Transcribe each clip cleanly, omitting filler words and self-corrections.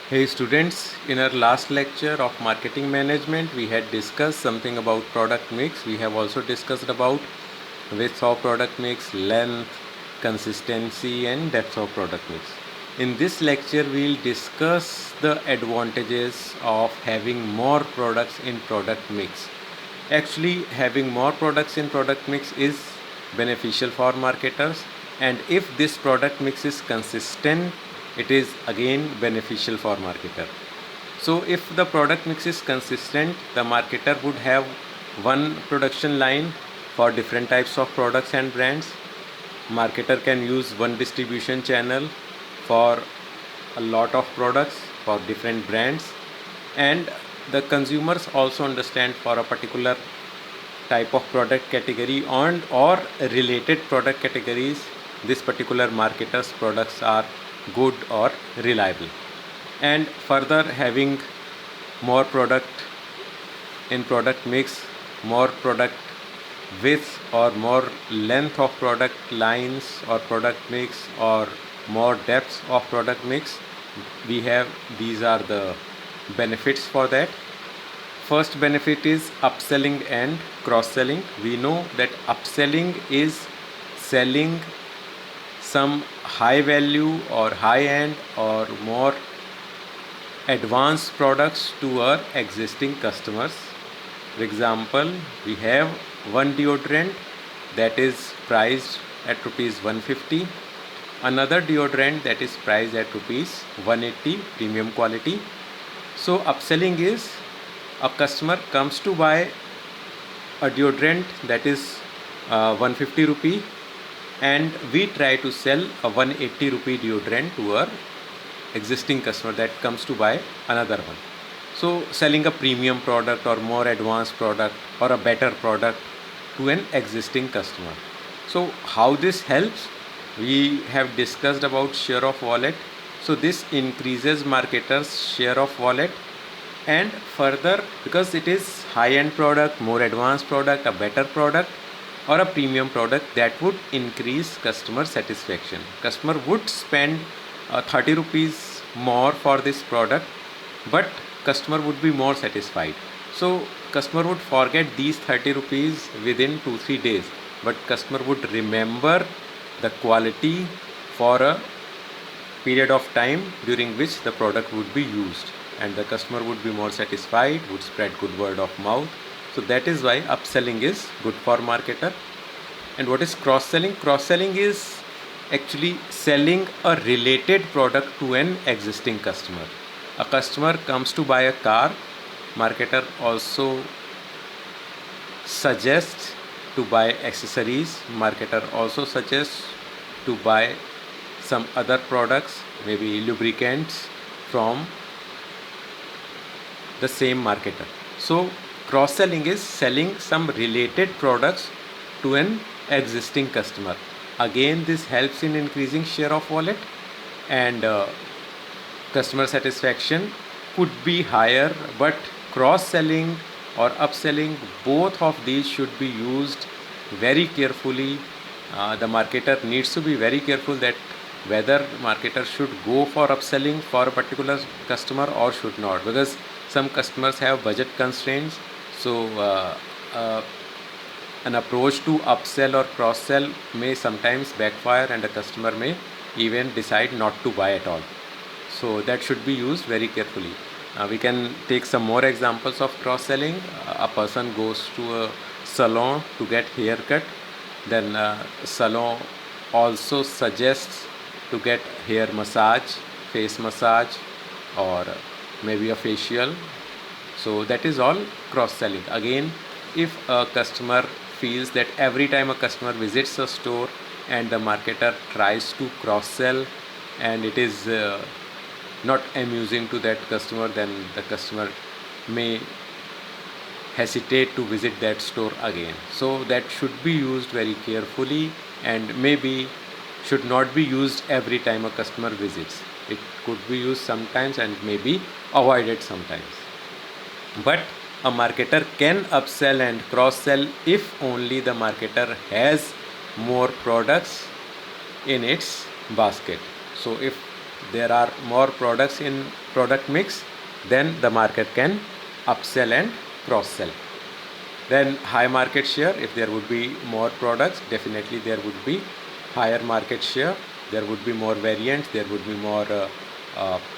Hey students, in our last lecture of marketing management, we had discussed something about product mix. We have also discussed about width of product mix, length, consistency and depth of product mix. In this lecture, we'll discuss the advantages of having more products in product mix. Actually, having more products in product mix is beneficial for marketers, and if this product mix is consistent, it is again beneficial for marketer. So if the product mix is consistent, the marketer would have one production line for different types of products and brands. Marketer can use one distribution channel for a lot of products for different brands, and the consumers also understand for a particular type of product category and or related product categories this particular marketer's products are good or reliable. And further, having more product in product mix, more product width or more length of product lines or product mix, or more depth of product mix, we have these are the benefits for that. First benefit is upselling and cross-selling. We know that upselling is selling some high value or high end or more advanced products to our existing customers. For example, we have one deodorant that is priced at rupees 150, another deodorant that is priced at rupees 180 premium quality. So upselling is a customer comes to buy a deodorant that is 150 rupee, and we try to sell a 180 rupee deodorant to our existing customer that comes to buy another one. So selling a premium product or more advanced product or a better product to an existing customer. So how this helps? We have discussed about share of wallet. So this increases marketers' share of wallet, and further, because it is high-end product, more advanced product, a better product or a premium product, that would increase customer satisfaction. Customer would spend 30 rupees more for this product, but customer would be more satisfied. So customer would forget these 30 rupees within 2-3 days, but customer would remember the quality for a period of time during which the product would be used, and the customer would be more satisfied, would spread good word of mouth. So that is why upselling is good for marketer. And what is cross-selling? Cross-selling is actually selling a related product to an existing customer. A customer comes to buy a car, marketer also suggests to buy accessories, marketer also suggests to buy some other products, maybe lubricants from the same marketer. So cross-selling is selling some related products to an existing customer. Again, this helps in increasing share of wallet, and customer satisfaction could be higher. But cross-selling or upselling, both of these should be used very carefully. The marketer needs to be very careful that whether marketer should go for upselling for a particular customer or should not, because some customers have budget constraints. So an approach to upsell or cross sell may sometimes backfire, and a customer may even decide not to buy at all. So that should be used very carefully. We can take some more examples of cross selling. A person goes to a salon to get haircut, then salon also suggests to get hair massage, face massage, or maybe a facial. So that is all cross selling. Again, if a customer feels that every time a customer visits a store and the marketer tries to cross sell and it is not amusing to that customer, then the customer may hesitate to visit that store again. So that should be used very carefully, and maybe should not be used every time a customer visits. It could be used sometimes and maybe avoided sometimes. But a marketer can upsell and cross sell if only the marketer has more products in its basket. So if there are more products in product mix, then the market can upsell and cross sell. Then high market share, if there would be more products, definitely there would be higher market share, there would be more variants, there would be more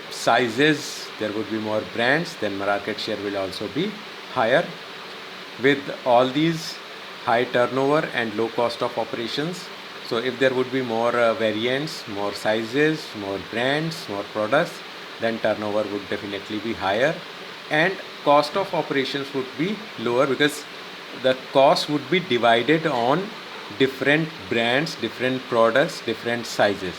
sizes, there would be more brands, then market share will also be higher. With all these high turnover and low cost of operations, so if there would be more variants, more sizes, more brands, more products, then turnover would definitely be higher and cost of operations would be lower, because the cost would be divided on different brands, different products, different sizes.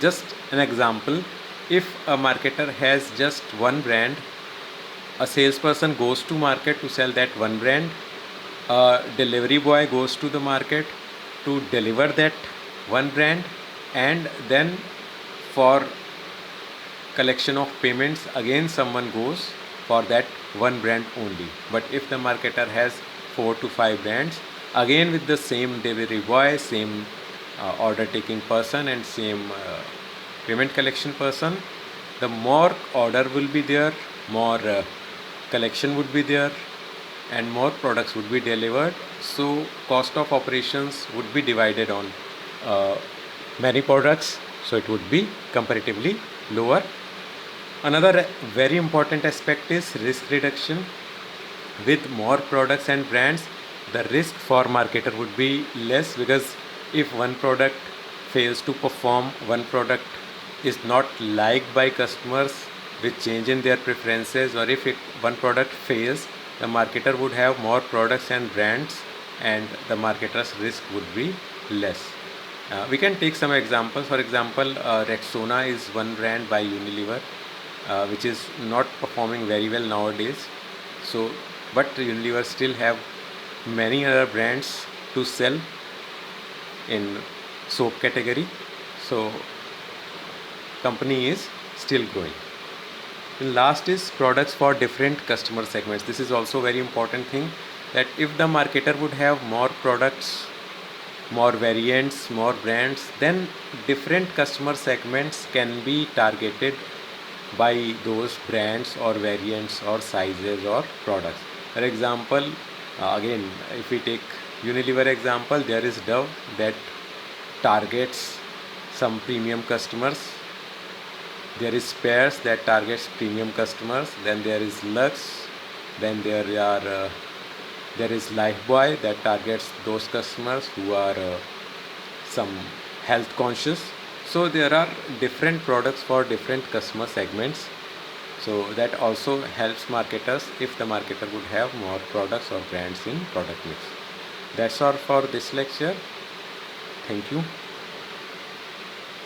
Just an example, if a marketer has just one brand, a salesperson goes to market to sell that one brand, a delivery boy goes to the market to deliver that one brand, and then for collection of payments again someone goes for that one brand only. But if the marketer has 4 to 5 brands, again with the same delivery boy, same order taking person and same payment collection person, the more order will be there, more collection would be there, and more products would be delivered. So cost of operations would be divided on many products, so it would be comparatively lower. Another very important aspect is risk reduction. With more products and brands, the risk for marketer would be less, because if one product fails to perform, one product is not liked by customers with change in their preferences, or if one product fails, the marketer would have more products and brands and the marketer's risk would be less. We can take some examples. For example, Rexona is one brand by Unilever, which is not performing very well nowadays. So, but Unilever still have many other brands to sell in soap category. So, company is still growing. And last is products for different customer segments. This is also very important thing, that if the marketer would have more products, more variants, more brands, then different customer segments can be targeted by those brands or variants or sizes or products. For example, again, if we take Unilever example, there is Dove that targets some premium customers. There is Pears that targets premium customers. Then there is Lux. Then there is Lifebuoy that targets those customers who are some health conscious. So there are different products for different customer segments. So that also helps marketers if the marketer would have more products or brands in product mix. That's all for this lecture. Thank you.